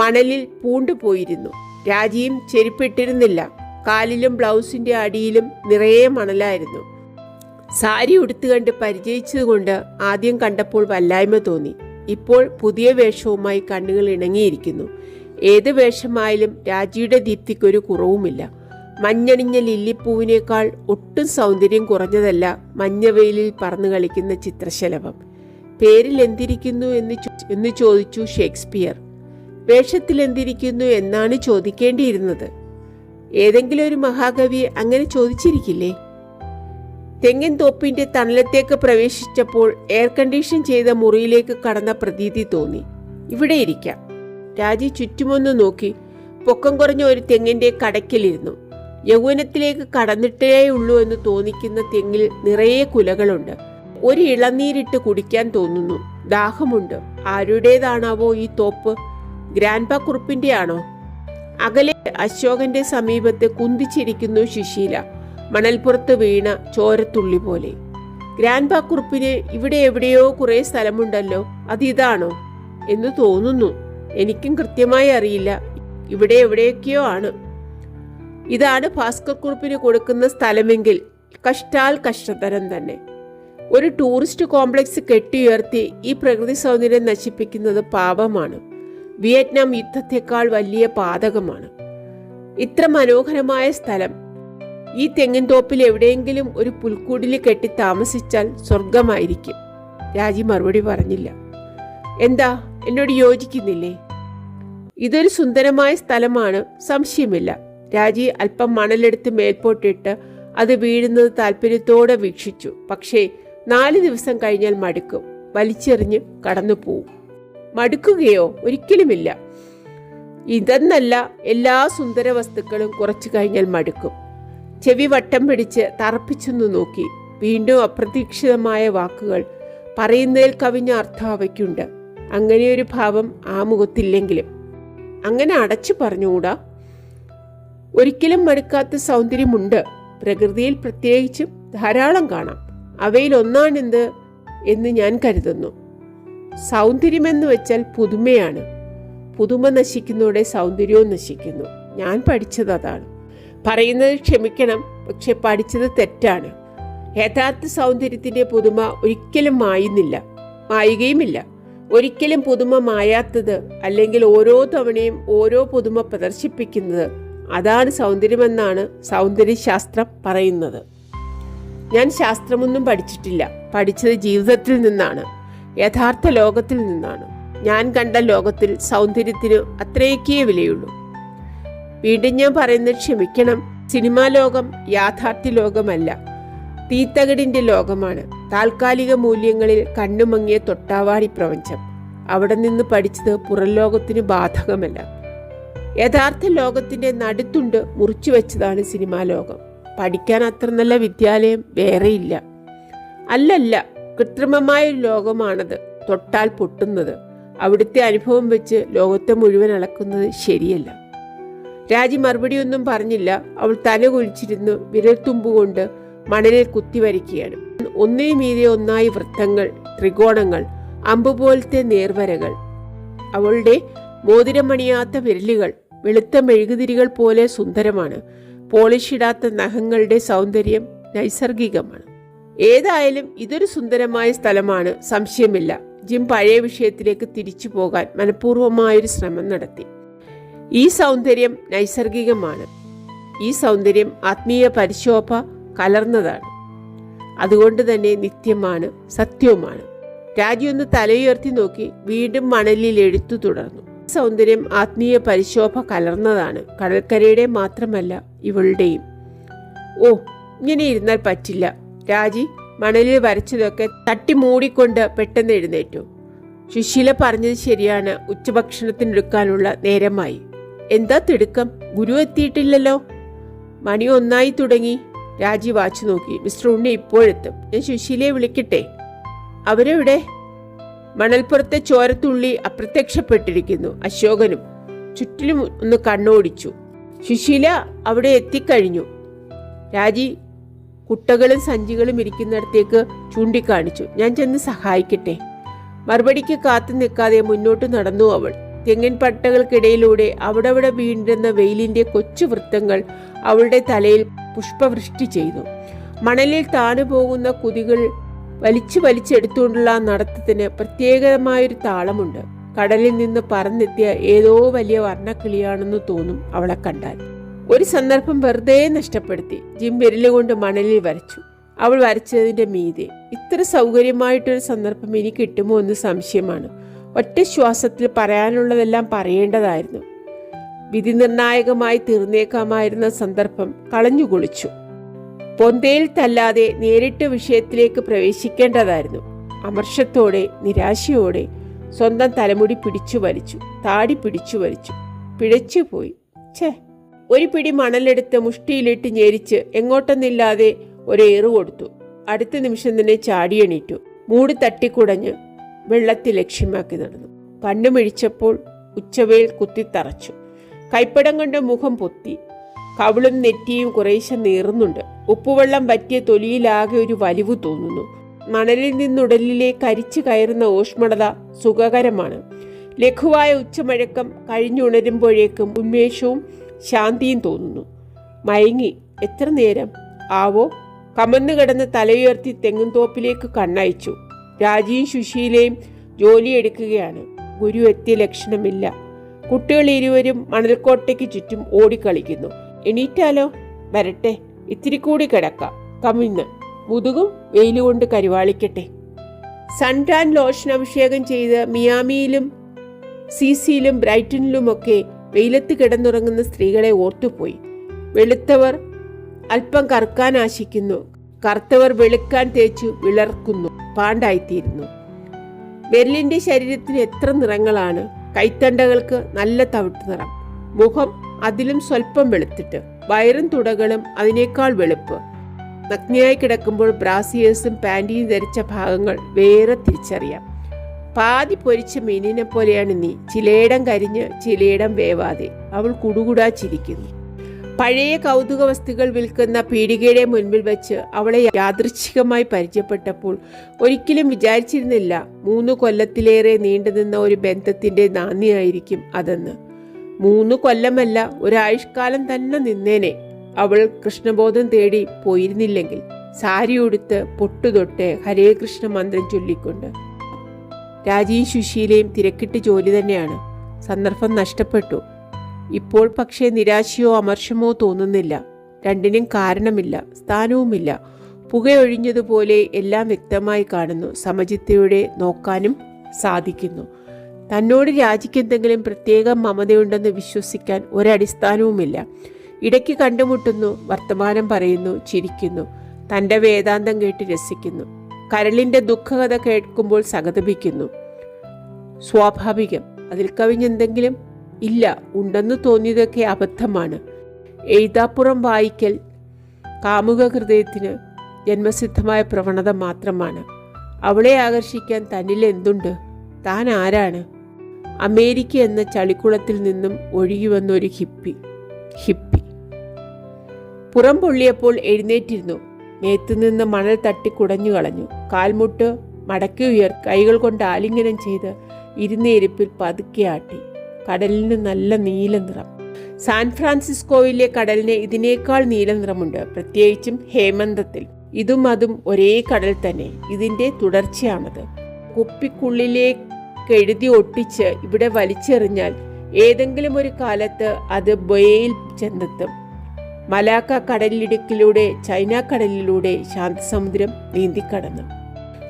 മണലിൽ പൂണ്ടുപോയിരുന്നു. രാജിയും ചെരുപ്പിട്ടിരുന്നില്ല. കാലിലും ബ്ലൗസിന്റെ അടിയിലും നിറയെ മണലായിരുന്നു. സാരി ഉടുത്തു കണ്ട് പരിചയിച്ചതുകൊണ്ട് ആദ്യം കണ്ടപ്പോൾ വല്ലായ്മ തോന്നി. ഇപ്പോൾ പുതിയ വേഷവുമായി കണ്ണുകൾ ഇണങ്ങിയിരിക്കുന്നു. ഏത് വേഷമായാലും രാജിയുടെ ദീപ്തിക്കൊരു കുറവുമില്ല. മഞ്ഞണിഞ്ഞ ലില്ലിപ്പൂവിനേക്കാൾ ഒട്ടും സൗന്ദര്യം കുറഞ്ഞതല്ല മഞ്ഞവെയിലിൽ പറന്നു കളിക്കുന്ന ചിത്രശലഭം. പേരിൽ എന്തിരിക്കുന്നു എന്ന് ചോദിച്ചു ഷേക്സ്പിയർ. വേഷത്തിൽ എന്തിരിക്കുന്നു എന്നാണ് ചോദിക്കേണ്ടിയിരുന്നത്. ഏതെങ്കിലും ഒരു മഹാകവി അങ്ങനെ ചോദിച്ചിരിക്കില്ലേ? തെങ്ങിൻ തോപ്പിന്റെ തണലത്തേക്ക് പ്രവേശിച്ചപ്പോൾ എയർ കണ്ടീഷൻ ചെയ്ത മുറിയിലേക്ക് കടന്ന പ്രതീതി തോന്നി. ഇവിടെ ഇരിക്കാം. രാജി ചുറ്റുമൊന്ന് നോക്കി. പൊക്കം കുറഞ്ഞ ഒരു തെങ്ങിന്റെ കടയ്ക്കലിരുന്നു. യൗവനത്തിലേക്ക് കടന്നിട്ടേയുള്ളൂ എന്ന് തോന്നിക്കുന്ന തെങ്ങിൽ നിറയെ കുലകളുണ്ട്. ഒരു ഇളനീരിട്ട് കുടിക്കാൻ തോന്നുന്നു. ദാഹമുണ്ട്. ആരുടേതാണാവോ ഈ തോപ്പ്? ഗ്രാൻഡ്പ കുറുപ്പിന്റെ ആണോ? അകലെ അശോകന്റെ സമീപത്ത് കുന്തിച്ചിരിക്കുന്നു സുശീല, മണൽപ്പുറത്ത് വീണ ചോരത്തുള്ളി പോലെ. ഗ്രാൻഡ്പ കുറുപ്പിന് ഇവിടെ എവിടെയോ കുറെ സ്ഥലമുണ്ടല്ലോ. അതിതാണോ എന്ന് തോന്നുന്നു. എനിക്കും കൃത്യമായി അറിയില്ല. ഇവിടെ എവിടെയൊക്കെയോ ആണ്. ഇതാണ് ഭാസ്കർ കുറുപ്പിന് കൊടുക്കുന്ന സ്ഥലമെങ്കിൽ കഷ്ടാൽ കഷ്ടതരം തന്നെ. ഒരു ടൂറിസ്റ്റ് കോംപ്ലക്സ് കെട്ടിയുയർത്തി ഈ പ്രകൃതി സൗന്ദര്യം നശിപ്പിക്കുന്നത് പാപമാണ്. വിയറ്റ്നാം യുദ്ധത്തെക്കാൾ വലിയ പാതകമാണ്. ഇത്ര മനോഹരമായ സ്ഥലം ഈ തെങ്ങിൻ തോപ്പിൽ എവിടെയെങ്കിലും ഒരു പുൽക്കൂടിൽ കെട്ടി താമസിച്ചാൽ സ്വർഗമായിരിക്കും. രാജി മറുപടി പറഞ്ഞില്ല. എന്താ, എന്നോട് യോജിക്കുന്നില്ലേ? ഇതൊരു സുന്ദരമായ സ്ഥലമാണ്, സംശയമില്ല. രാജി അല്പം മണലെടുത്ത് മേൽപോട്ടിട്ട് അത് വീഴുന്നത് താല്പര്യത്തോടെ വീക്ഷിച്ചു. പക്ഷേ 4 ദിവസം കഴിഞ്ഞാൽ മടുക്കും. വലിച്ചെറിഞ്ഞ് കടന്നു പോവും. മടുക്കുകയോ? ഒരിക്കലുമില്ല. ഇതെന്നല്ല, എല്ലാ സുന്ദര വസ്തുക്കളും കുറച്ചു കഴിഞ്ഞാൽ മടുക്കും. ചെവി വട്ടം പിടിച്ച് തറപ്പിച്ചൊന്നു നോക്കി. വീണ്ടും അപ്രതീക്ഷിതമായ വാക്കുകൾ. പറയുന്നതിൽ കവിഞ്ഞ അർത്ഥം അവയ്ക്കുണ്ട്. അങ്ങനെയൊരു ഭാവം ആ മുഖത്തില്ലെങ്കിലും. അങ്ങനെ അടച്ചു പറഞ്ഞുകൂടാ. ഒരിക്കലും മടുക്കാത്ത സൗന്ദര്യമുണ്ട്. പ്രകൃതിയിൽ പ്രത്യേകിച്ചും ധാരാളം കാണാം. അവയിൽ ഒന്നാണെന്ത് എന്ന് ഞാൻ കരുതുന്നു. സൗന്ദര്യമെന്ന് വെച്ചാൽ പുതുമയാണ്. പുതുമ നശിക്കുന്നതോടെ സൗന്ദര്യവും നശിക്കുന്നു. ഞാൻ പഠിച്ചത് അതാണ്. പറയുന്നത് ക്ഷമിക്കണം, പക്ഷെ പഠിച്ചത് തെറ്റാണ്. യഥാർത്ഥ സൗന്ദര്യത്തിന്റെ പുതുമ ഒരിക്കലും മായുകയുമില്ല. ഒരിക്കലും പുതുമ മായാത്തത്, അല്ലെങ്കിൽ ഓരോ തവണയും ഓരോ പുതുമ പ്രദർശിപ്പിക്കുന്നത്, അതാണ് സൗന്ദര്യമെന്നാണ് സൗന്ദര്യശാസ്ത്രം പറയുന്നത്. ഞാൻ ശാസ്ത്രമൊന്നും പഠിച്ചിട്ടില്ല. പഠിച്ചത് ജീവിതത്തിൽ നിന്നാണ്, യഥാർത്ഥ ലോകത്തിൽ നിന്നാണ്. ഞാൻ കണ്ട ലോകത്തിൽ സൗന്ദര്യത്തിന് അത്രയൊക്കെ വിലയുള്ളൂ. വീണ്ടും ഞാൻ പറയുന്നത് ക്ഷമിക്കണം. സിനിമാ ലോകം യാഥാർത്ഥ്യ ലോകമല്ല, തീത്തകടിന്റെ ലോകമാണ്. താൽക്കാലിക മൂല്യങ്ങളിൽ കണ്ണുമങ്ങിയ തൊട്ടാവാടി പ്രപഞ്ചം. അവിടെ നിന്ന് പഠിച്ചത് പുറം ലോകത്തിന് ബാധകമല്ല. യഥാർത്ഥ ലോകത്തിന്റെ നടുത്തുണ്ട് മുറിച്ചു വെച്ചതാണ് സിനിമാ ലോകം. പഠിക്കാൻ അത്ര നല്ല വിദ്യാലയം വേറെയില്ല. അല്ലല്ല, കൃത്രിമമായൊരു ലോകമാണത്. തൊട്ടാൽ പൊട്ടുന്നത്. അവിടുത്തെ അനുഭവം വെച്ച് ലോകത്തെ മുഴുവൻ അളക്കുന്നത് ശരിയല്ല. രാജി മറുപടിയൊന്നും പറഞ്ഞില്ല. അവൾ തല കുലിച്ചിരുന്നു വിരൽത്തുമ്പുകൊണ്ട് മണലിൽ കുത്തിവരയ്ക്കുകയാണ്. ഒന്നിനു മീതെ ഒന്നായി വൃത്തങ്ങൾ, ത്രികോണങ്ങൾ, അമ്പുപോലത്തെ നേർവരകൾ. അവളുടെ മോതിരമണിയാത്ത വിരലുകൾ വെളുത്ത മെഴുകുതിരികൾ പോലെ സുന്ദരമാണ്. പോളിഷിടാത്ത നഖങ്ങളുടെ സൗന്ദര്യം നൈസർഗികമാണ്. ഏതായാലും ഇതൊരു സുന്ദരമായ സ്ഥലമാണ്, സംശയമില്ല. ജിം പഴയ വിഷയത്തിലേക്ക് തിരിച്ചു പോകാൻ മനഃപൂർവ്വമായൊരു ശ്രമം നടത്തി. ഈ സൗന്ദര്യം നൈസർഗികമാണ്. ഈ സൗന്ദര്യം ആത്മീയ പരിശോഭ കലർന്നതാണ്. അതുകൊണ്ട് തന്നെ നിത്യമാണ്, സത്യവുമാണ്. രാജി ഒന്ന് തലയുയർത്തി നോക്കി വീണ്ടും മണലിൽ എഴുത്തു തുടർന്നു. സൗന്ദര്യം ആത്മീയ പരിശോഭ കലർന്നതാണ്. കടൽക്കരയുടെ മാത്രമല്ല, ഇവളുടെയും. ഓ, ഇങ്ങനെ ഇരുന്നാൽ പറ്റില്ല. രാജി മണലിൽ വരച്ചതൊക്കെ തട്ടി മൂടിക്കൊണ്ട് പെട്ടെന്ന് എഴുന്നേറ്റു. സുശീല പറഞ്ഞത് ശരിയാണ്, ഉച്ചഭക്ഷണത്തിനെടുക്കാനുള്ള നേരമായി. എന്താ തിടുക്കം? ഗുരു എത്തിയിട്ടില്ലല്ലോ. മണി 1 തുടങ്ങി. രാജി വാച്ചു നോക്കി. മിസ്റ്റർ ഉണ്ണി ഇപ്പോഴെത്തും. ഞാൻ സുശീലയെ വിളിക്കട്ടെ? അവരെവിടെ? മണൽപ്പുറത്തെ ചോരത്തുള്ളി അപ്രത്യക്ഷപ്പെട്ടിരിക്കുന്നു. അശോകനും ചുറ്റിലും ഒന്ന് കണ്ണോടിച്ചു. സുശീല അവിടെ എത്തിക്കഴിഞ്ഞു. രാജി കുട്ടകളും സഞ്ചികളും ഇരിക്കുന്നിടത്തേക്ക് ചൂണ്ടിക്കാണിച്ചു. ഞാൻ ചെന്ന് സഹായിക്കട്ടെ? മറുപടിക്ക് കാത്തു നിൽക്കാതെ മുന്നോട്ട് നടന്നു അവൾ. തെങ്ങിൻ പട്ടകൾക്കിടയിലൂടെ അവിടെ വീണ്ടുന്ന വെയിലിന്റെ കൊച്ചു വൃത്തങ്ങൾ അവളുടെ തലയിൽ പുഷ്പവൃഷ്ടി ചെയ്തു. മണലിൽ താണുപോകുന്ന കുതികൾ വലിച്ചെടുത്തുകൊണ്ടുള്ള നടത്തത്തിന് പ്രത്യേകമായൊരു താളമുണ്ട്. കടലിൽ നിന്ന് പറന്നെത്തിയ ഏതോ വലിയ വർണ്ണക്കിളിയാണെന്ന് തോന്നും അവളെ കണ്ടാൽ. ഒരു സന്ദർഭം വെറുതെ നഷ്ടപ്പെടുത്തി. ജിം വിരലുകൊണ്ട് മണലിൽ വരച്ചു. അവൾ വരച്ചതിന്റെ മീതെ. ഇത്ര സൗകര്യമായിട്ടൊരു സന്ദർഭം ഇനി കിട്ടുമോ എന്ന് സംശയമാണ്. ഒറ്റ ശ്വാസത്തിൽ പറയാനുള്ളതെല്ലാം പറയേണ്ടതായിരുന്നു. വിധി നിർണായകമായി തീർന്നേക്കാമായിരുന്ന സന്ദർഭം കളഞ്ഞുകുളിച്ചു. പൊന്തയിൽ തല്ലാതെ നേരിട്ട് വിഷയത്തിലേക്ക് പ്രവേശിക്കേണ്ടതായിരുന്നു. അമർഷത്തോടെ, നിരാശയോടെ സ്വന്തം തലമുടി പിടിച്ചു വലിച്ചു, താടി പിടിച്ചു വലിച്ചു. പിഴച്ചുപോയി. ഒരു പിടി മണലെടുത്ത് മുഷ്ടിയിലിട്ട് ഞെരിച്ച് എങ്ങോട്ടെന്നില്ലാതെ ഒരേറ് കൊടുത്തു. അടുത്ത നിമിഷം തന്നെ ചാടിയണീറ്റു. മൂട് തട്ടിക്കുടഞ്ഞ് വെള്ളത്തിൽ ലക്ഷ്യമാക്കി നടന്നു. കണ്ണുമിഴിച്ചപ്പോൾ ഉച്ചവെയിൽ കുത്തിത്തറച്ചു. കൈപ്പടം കൊണ്ട് മുഖം പൊത്തി. കവിളും നെറ്റിയും കുറേശ്ശെ നീറുന്നുണ്ട്. ഉപ്പുവെള്ളം പറ്റിയ തൊലിയിലാകെ ഒരു വലിവ് തോന്നുന്നു. മണലിൽ നിന്നുടലിലേക്ക് അരിച്ചു കയറുന്ന ഊഷ്മളത സുഖകരമാണ്. ലഘുവായ ഉച്ചമഴക്കം കഴിഞ്ഞുണരുമ്പോഴേക്കും ഉന്മേഷവും ശാന്തിയും തോന്നുന്നു. മയങ്ങി. എത്ര നേരം ആവോ? കമന്നു കിടന്ന് തലയുയർത്തി തെങ്ങുംതോപ്പിലേക്ക് കണ്ണയച്ചു. രാജിയും സുശീലയും ജോലിയെടുക്കുകയാണ്. ഗുരു എത്തിയ ലക്ഷണമില്ല. കുട്ടികൾ ഇരുവരും മണൽക്കോട്ടയ്ക്ക് ചുറ്റും ഓടിക്കളിക്കുന്നു. എണീറ്റാലോ? വരട്ടെ, ഇത്തിരി കൂടി കിടക്കാം. കമിന്ന് മുതുകും വെയിലുകൊണ്ട് കരുവാളിക്കട്ടെ. സൺടാൻ ലോഷൻ അഭിഷേകം ചെയ്ത് മിയാമിയിലും സിസിയിലും ബ്രൈറ്റനിലുമൊക്കെ വെയിലത്ത് കിടന്നുറങ്ങുന്ന സ്ത്രീകളെ ഓർത്തുപോയി. വെളുത്തവർ അല്പം കറുക്കാൻ ആശിക്കുന്നു, കറുത്തവർ വെളുക്കാൻ തേച്ചു വിളർക്കുന്നു, പാണ്ടായിത്തീരുന്നു. ബെർലിന്റെ ശരീരത്തിന് എത്ര നിറങ്ങളാണ്! കൈത്തണ്ടകൾക്ക് നല്ല തവിട്ട് നിറം, മുഖം അതിലും സ്വല്പം വെളുത്തിട്ട്, വയറും തുടകളും അതിനേക്കാൾ വെളുപ്പ്. നഗ്നയായി കിടക്കുമ്പോൾ ബ്രാസിയേഴ്സും പാൻറ്റിയും ധരിച്ച ഭാഗങ്ങൾ വേറെ തിരിച്ചറിയാം. പാതി പൊരിച്ച മീനിനെ പോലെയാണ് നീ. ചിലയിടം കരിഞ്ഞ് ചിലയിടം വേവാതെ. അവൾ കുടുകുടാ ചിരിക്കുന്നു. പഴയ കൗതുക വസ്തുക്കൾ വിൽക്കുന്ന പീടികയുടെ മുൻപിൽ വെച്ച് അവളെ യാദൃച്ഛികമായി പരിചയപ്പെട്ടപ്പോൾ ഒരിക്കലും വിചാരിച്ചിരുന്നില്ല 3 കൊല്ലത്തിലേറെ നീണ്ടുനിന്ന ഒരു ബന്ധത്തിന്റെ നാന്ദിയായിരിക്കും അതെന്ന്. 3 കൊല്ലമല്ല, ഒരായുഷ്കാലം തന്നെ നിന്നേനെ അവൾ കൃഷ്ണബോധം തേടി പോയിരുന്നില്ലെങ്കിൽ. സാരി ഉടുത്ത് പൊട്ടുതൊട്ട് ഹരേ കൃഷ്ണ മന്ത്രം ചൊല്ലിക്കൊണ്ട്. രാജിയും സുശീലയും തിരക്കിട്ട് ജോലി തന്നെയാണ്. സന്ദർഭം നഷ്ടപ്പെട്ടു. ഇപ്പോൾ പക്ഷേ നിരാശയോ അമർഷമോ തോന്നുന്നില്ല. രണ്ടിനും കാരണമില്ല, സ്ഥാനവുമില്ല. പുകയൊഴിഞ്ഞതുപോലെ എല്ലാം വ്യക്തമായി കാണുന്നു. സമചിത്തയോടെ നോക്കാനും സാധിക്കുന്നു. തന്നോട് രാജിക്ക് എന്തെങ്കിലും പ്രത്യേക മമതയുണ്ടെന്ന് വിശ്വസിക്കാൻ ഒരടിസ്ഥാനവുമില്ല. ഇടയ്ക്ക് കണ്ടുമുട്ടുന്നു, വർത്തമാനം പറയുന്നു, ചിരിക്കുന്നു, തൻ്റെ വേദാന്തം കേട്ട് രസിക്കുന്നു. കരളിൻ്റെ ദുഃഖകഥ കേൾക്കുമ്പോൾ സഹതപിക്കുന്നു. സ്വാഭാവികം. അതിൽ കവിഞ്ഞെന്തെങ്കിലും ഇല്ല. ഉണ്ടെന്ന് തോന്നിയതൊക്കെ അബദ്ധമാണ്. എഴുതാപ്പുറം വായിക്കൽ കാമുക ഹൃദയത്തിന് ജന്മസിദ്ധമായ പ്രവണത മാത്രമാണ്. അവളെ ആകർഷിക്കാൻ തന്നിൽ എന്തുണ്ട്? താൻ ആരാണ്? അമേരിക്ക എന്ന ചളിക്കുളത്തിൽ നിന്നും ഒഴുകി വന്നൊരു ഹിപ്പി. പുറം പൊള്ളിയപ്പോൾ എഴുന്നേറ്റിരുന്നു. മേത്തുനിന്ന് മണൽ തട്ടി കുടഞ്ഞു കളഞ്ഞു. കാൽമുട്ട് മടക്കി കൈകൾ കൊണ്ട് ആലിംഗനം ചെയ്ത് ഇരുന്ന ഇരിപ്പിൽ പതുക്കെ ആട്ടി. കടലിന് നല്ല നീല നിറം. സാൻ ഫ്രാൻസിസ്കോയിലെ കടലിന് ഇതിനേക്കാൾ നീല നിറമുണ്ട്, പ്രത്യേകിച്ചും ഹേമന്തത്തിൽ. ഇതും അതും ഒരേ കടൽ തന്നെ. ഇതിൻ്റെ തുടർച്ചയാണത്. കുപ്പിക്കുള്ളിലേക്ക് എഴുതി ഒട്ടിച്ച് ഇവിടെ വലിച്ചെറിഞ്ഞാൽ ഏതെങ്കിലും ഒരു കാലത്ത് അത് ബൊയയിൽ ചെന്നെത്തും. മലാക്ക കടലിടുക്കിലൂടെ ചൈന കടലിലൂടെ ശാന്തസമുദ്രം നീന്തിക്കടന്നു.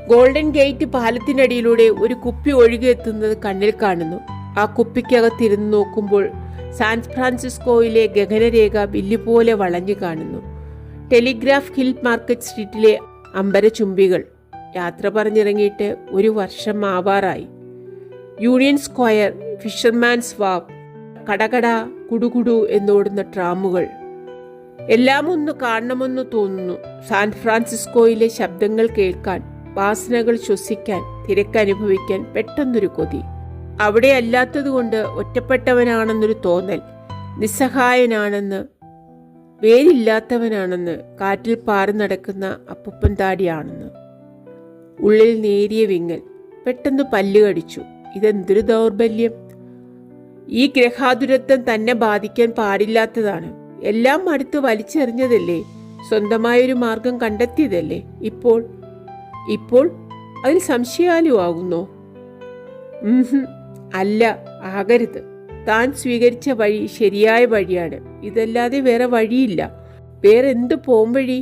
ഗോൾഡൻ ഗേറ്റ് പാലത്തിനടിയിലൂടെ ഒരു കുപ്പി ഒഴുകിയെത്തുന്നത് കണ്ണിൽ കാണുന്നു. ആ കുപ്പിക്കകത്തിരുന്ന് നോക്കുമ്പോൾ സാൻ ഫ്രാൻസിസ്കോയിലെ ഗഗനരേഖ വില്ലുപോലെ വളഞ്ഞു കാണുന്നു. ടെലിഗ്രാഫ് ഹിൽ മാർക്കറ്റ് സ്ട്രീറ്റിലെ അമ്പരചുംബികൾ. യാത്ര പറഞ്ഞിറങ്ങിയിട്ട് 1 വർഷം ആവാറായി. യൂണിയൻ സ്ക്വയർ, ഫിഷർമാൻസ് വാവ്, കടകട കുടുകുടു എന്നോടുന്ന ട്രാമുകൾ എല്ലാം ഒന്ന് കാണണമെന്ന് തോന്നുന്നു. സാൻ ഫ്രാൻസിസ്കോയിലെ ശബ്ദങ്ങൾ കേൾക്കാൻ, വാസനകൾ ശ്വസിക്കാൻ, തിരക്കനുഭവിക്കാൻ പെട്ടെന്നൊരു കൊതി. അവിടെ അല്ലാത്തതുകൊണ്ട് ഒറ്റപ്പെട്ടവനാണെന്നൊരു തോന്നൽ, നിസ്സഹായനാണെന്ന്, വേരില്ലാത്തവനാണെന്ന്, കാറ്റിൽ പാറി നടക്കുന്ന അപ്പൂപ്പൻ താടിയാണെന്ന്. ഉള്ളിൽ നേരിയ വിങ്ങൽ. പെട്ടെന്ന് പല്ല് കടിച്ചു. ഇതെന്തൊരു ദൗർബല്യം! ഈ ഗ്രഹാതുരത്വം തന്നെ ബാധിക്കാൻ പാടില്ലാത്തതാണ്. എല്ലാം അടുത്ത് വലിച്ചെറിഞ്ഞതല്ലേ, സ്വന്തമായൊരു മാർഗം കണ്ടെത്തിയതല്ലേ. ഇപ്പോൾ അതിൽ സംശയാലുവാകുന്നോ? അല്ല, ആകരുത്. താൻ സ്വീകരിച്ച വഴി ശരിയായ വഴിയാണ്. ഇതല്ലാതെ വേറെ വഴിയില്ല. വേറെ എന്ത് പോംവഴി?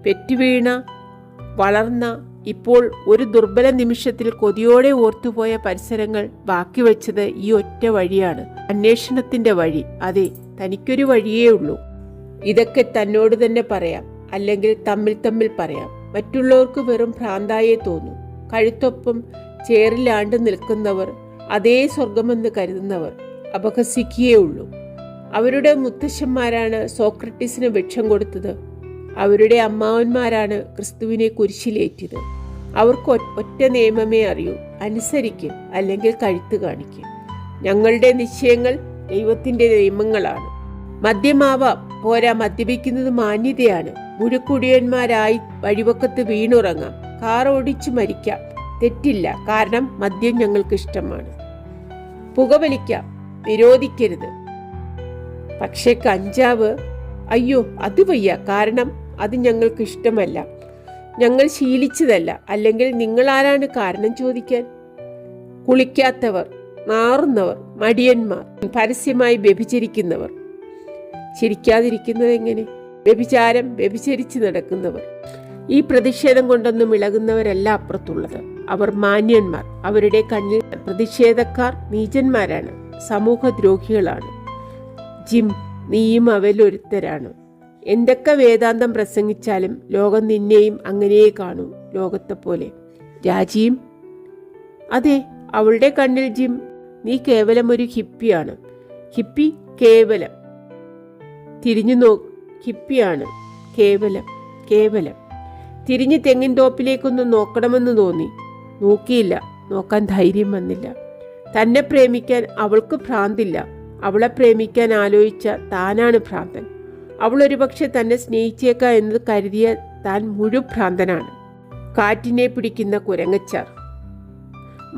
പെറ്റുവീണ, വളർന്ന, ഇപ്പോൾ ഒരു ദുർബല നിമിഷത്തിൽ കൊതിയോടെ ഓർത്തുപോയ പരിസരങ്ങൾ ബാക്കി വെച്ചത് ഈ ഒറ്റ വഴിയാണ്, അന്വേഷണത്തിന്റെ വഴി. അതെ, തനിക്കൊരു വഴിയേ ഉള്ളൂ. ഇതൊക്കെ തന്നോട് തന്നെ പറയാം, അല്ലെങ്കിൽ തമ്മിൽ പറയാം. മറ്റുള്ളവർക്ക് വെറും ഭ്രാന്തായേ തോന്നും. കഴുത്തൊപ്പം ചേറിലാണ്ട് നിൽക്കുന്നവർ, അതേ സ്വർഗമെന്ന് കരുതുന്നവർ അപഹസിക്കുകയേ ഉള്ളൂ. അവരുടെ മുത്തശ്ശന്മാരാണ് സോക്രട്ടീസിന് ഭിക്ഷം കൊടുത്തത്. അവരുടെ അമ്മാവന്മാരാണ് ക്രിസ്തുവിനെ കുരിശിലേറ്റിയത്. അവർക്ക് ഒറ്റ നിയമമേ അറിയൂ: അനുസരിക്കും, അല്ലെങ്കിൽ കഴുത്ത് കാണിക്കും. ഞങ്ങളുടെ നിശ്ചയങ്ങൾ ദൈവത്തിന്റെ നിയമങ്ങളാണ്. മദ്യമാവാം, പോരാ, മദ്യപിക്കുന്നത് മാന്യതയാണ്. മുഴുക്കുടിയന്മാരായി വഴിവക്കത്ത് വീണുറങ്ങാം, കാർ ഓടിച്ചു മരിക്കാം, തെറ്റില്ല. കാരണം മദ്യം ഞങ്ങൾക്ക് ഇഷ്ടമാണ്. പുകവലിക്കാം, വിരോധിക്കരുത്. പക്ഷെ കഞ്ചാവ്, അയ്യോ, അത് വയ്യ. കാരണം അത് ഞങ്ങൾക്ക് ഇഷ്ടമല്ല, ഞങ്ങൾ ശീലിച്ചതല്ല. അല്ലെങ്കിൽ നിങ്ങൾ ആരാണ് കാരണം ചോദിക്കാൻ? കുളിക്കാത്തവർ, നാറുന്നവർ, മടിയന്മാർ, പരസ്യമായി വ്യഭിചരിക്കുന്നവർ. ചിരിക്കാതിരിക്കുന്നത് എങ്ങനെ? വ്യഭിചാരം, വ്യഭിചരിച്ച് നടക്കുന്നവർ. ഈ പ്രതിഷേധം കൊണ്ടൊന്നും ഇളകുന്നവരല്ല അപ്പുറത്തുള്ളത്. അവർ മാന്യന്മാർ. അവരുടെ കണ്ണിൽ പ്രതിഷേധക്കാർ നീചന്മാരാണ്, സമൂഹദ്രോഹികളാണ്. ജിം, നീയും അവലൊരുത്തരാണ്. എന്തൊക്കെ വേദാന്തം പ്രസംഗിച്ചാലും ലോകം നിന്നെയും അങ്ങനെയേ കാണൂ, ലോകത്തെ പോലെ. രാജിയും, അതെ, അവളുടെ കണ്ണിൽ ജിം, നീ കേവലം ഒരു ഹിപ്പിയാണ്. ഹിപ്പി കേവലം. തിരിഞ്ഞു ഹിപ്പിയാണ് കേവലം. തിരിഞ്ഞ് തെങ്ങിൻ തോപ്പിലേക്കൊന്ന് നോക്കണമെന്ന് തോന്നി. നോക്കിയില്ല. നോക്കാൻ ധൈര്യം വന്നില്ല. തന്നെ പ്രേമിക്കാൻ അവൾക്ക് ഭ്രാന്തില്ല. അവളെ പ്രേമിക്കാൻ ആലോചിച്ച താനാണ് ഭ്രാന്തൻ. അവളൊരു പക്ഷെ തന്നെ സ്നേഹിച്ചേക്കാം എന്ന് കരുതിയ താൻ മുഴുഭ്രാന്തനാണ്. കാറ്റിനെ പിടിക്കുന്ന കുരങ്ങച്ചാർ.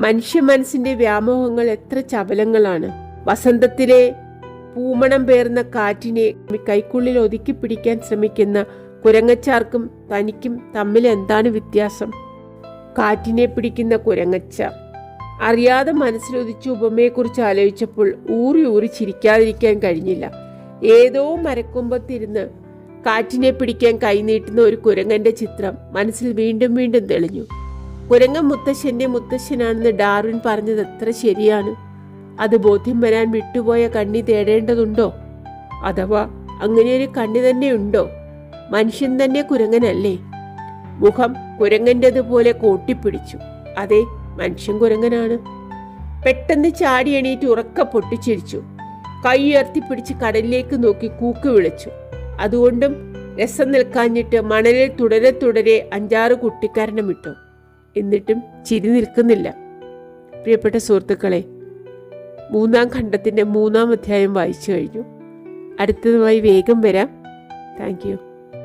മനുഷ്യ മനസ്സിന്റെ വ്യാമോഹങ്ങൾ എത്ര ചപലങ്ങളാണ്. വസന്തത്തിലെ പൂമണം പേർന്ന കാറ്റിനെ കൈക്കുള്ളിൽ ഒതുക്കി പിടിക്കാൻ ശ്രമിക്കുന്ന കുരങ്ങച്ചാർക്കും തനിക്കും തമ്മിൽ എന്താണ് വ്യത്യാസം? കാറ്റിനെ പിടിക്കുന്ന കുരങ്ങച്ചാർ. അറിയാതെ മനസ്സിലൊതിച്ച ഉപമയെക്കുറിച്ച് ആലോചിച്ചപ്പോൾ ഊറി ചിരിക്കാതിരിക്കാൻ കഴിഞ്ഞില്ല. ഏതോ മരക്കൊമ്പത്തിരുന്ന് കാറ്റിനെ പിടിക്കാൻ കൈനീട്ടുന്ന ഒരു കുരങ്ങന്റെ ചിത്രം മനസ്സിൽ വീണ്ടും തെളിഞ്ഞു. കുരങ്ങൻ മുത്തശ്ശന്റെ മുത്തശ്ശനാണെന്ന് ഡാർവിൻ പറഞ്ഞത് എത്ര ശരിയാണ്. അത് ബോധ്യം വരാൻ വിട്ടുപോയ കണ്ണി തേടേണ്ടതുണ്ടോ? അഥവാ അങ്ങനെയൊരു കണ്ണി തന്നെ ഉണ്ടോ? മനുഷ്യൻ തന്നെ കുരങ്ങനല്ലേ? മുഖം കുരങ്ങൻ്റെതുപോലെ കോട്ടിപ്പിടിച്ചു. അതെ, മനുഷ്യൻ കുരങ്ങനാണ്. പെട്ടെന്ന് ചാടി എണീറ്റ് ഉറക്ക പൊട്ടിച്ചിരിച്ചു. കൈ ഉയർത്തിപ്പിടിച്ച് കടലിലേക്ക് നോക്കി കൂക്ക് വിളിച്ചു. അതുകൊണ്ടും രസം നിൽക്കാഞ്ഞിട്ട് മണലിൽ തുടരെ 5-6 കുട്ടിക്കാരണമിട്ടു. എന്നിട്ടും ചിരി നിൽക്കുന്നില്ല. പ്രിയപ്പെട്ട സുഹൃത്തുക്കളെ, 3-ാം ഖണ്ഡത്തിൻ്റെ 3-ാം അധ്യായം വായിച്ചു കഴിഞ്ഞു. അടുത്തതുമായി വേഗം വരാം. Thank you.